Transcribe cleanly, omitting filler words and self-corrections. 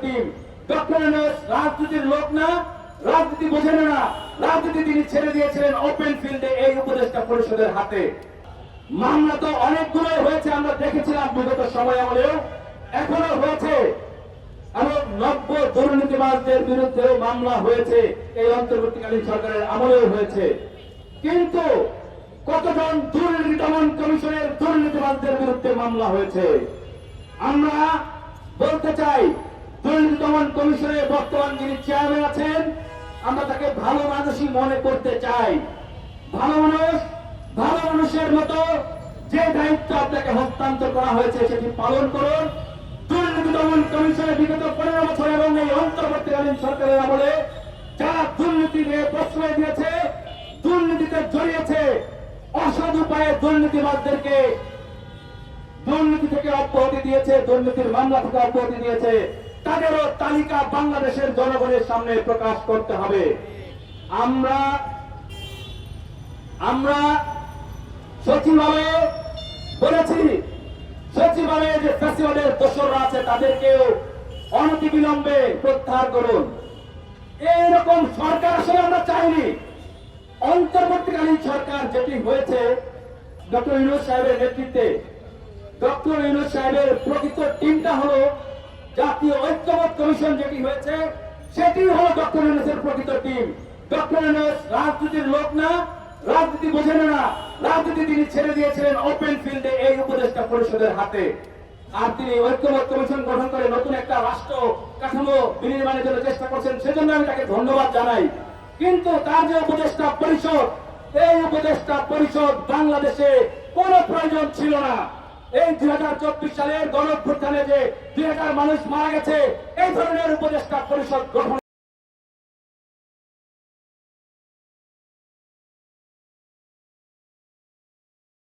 Team. Doctor Yunus রাজনীতির লোক না, রাজনীতি বোঝেন না, রাজনীতি তিনি ছেড়ে দিয়েছিলেন ওপেন ফিল্ডে এই উপদেষ্টা পরিষদের হাতে। মামলা তো অনেকগুলো হয়েছে, আমরা দেখেছিলাম বিগত সময় আমলেও, এখনো হয়েছে, এবং নব্য দুর্নীতিবাজদের বিরুদ্ধেও মামলা হয়েছে, এই অন্তর্বর্তীকালীন সরকারের আমলেও হয়েছে। কিন্তু কতজন দুর্নীতি দমন কমিশনের দুর্নীতিবাজদের বিরুদ্ধে মামলা হয়েছে? আমরা বলতে চাই, দুর্নীতি দমন কমিশনের বর্তমান যিনি চেয়ারম্যান আছেন, আমরা তাকে ভালো মানুষই মনে করতে চাই। ভালো মানুষ, ভালো মানুষের মতো যে দায়িত্ব আপনাকে হস্তান্তর করা হয়েছে সেটি পালন করুন। দুর্নীতি দমন কমিশনের বিগত 15 বছর এবং এই অন্তর্বর্তীকালীন সরকারের আমলে যারা দুর্নীতি নিয়ে প্রশ্রয় দিয়েছে, দুর্নীতিতে জড়িয়েছে, অসৎ উপায়ে দুর্নীতিবাদদেরকে দুর্নীতি থেকে অব্যাহতি দিয়েছে, দুর্নীতির মামলা থেকে অব্যাহতি দিয়েছে, তাদেরও তালিকা বাংলাদেশের জনগণের সামনে প্রকাশ করতে হবে। আমরা সচিবালয়ে বলেছি, সচিবালয়ে যে ফ্যাসিবাদের দোসররা আছে তাদেরকেও অনতিবিলম্বে প্রত্যাহার করুন। এইরকম সরকার আসলে আমরা চাইনি। অন্তর্বর্তীকালীন সরকার যেটি হয়েছে ডক্টর ইউনূস সাহেবের নেতৃত্বে, ডক্টর ইউনূস সাহেবের প্রকৃত টিমটা হলো জাতীয় ঐক্যমত কমিশন, যেটি হয়েছে সেটি হলো ডক্টর ইউনূসের প্রকৃত টিম। ডক্টর ইউনূস রাজনীতির লোক না, রাজনীতি বোঝেন না, রাজনীতি তিনি ছেড়ে দিয়েছিলেন ওপেন ফিল্ডে এই উপদেষ্টা পরিষদের হাতে। আর তিনি ঐক্যমত কমিশন গঠন করে নতুন একটা রাষ্ট্র কাঠামো বিনির্মাণের জন্য চেষ্টা করছেন, সেজন্য আমি তাকে ধন্যবাদ জানাই। কিন্তু তার যে উপদেষ্টা পরিষদ, এই উপদেষ্টা পরিষদ বাংলাদেশে কোনো প্রয়োজন ছিল না। এই 2024 সালের গণঅভ্যুত্থানে যে 2000 মানুষ মারা গেছে, এই ধরনের উপদেষ্টা পরিষদ গঠন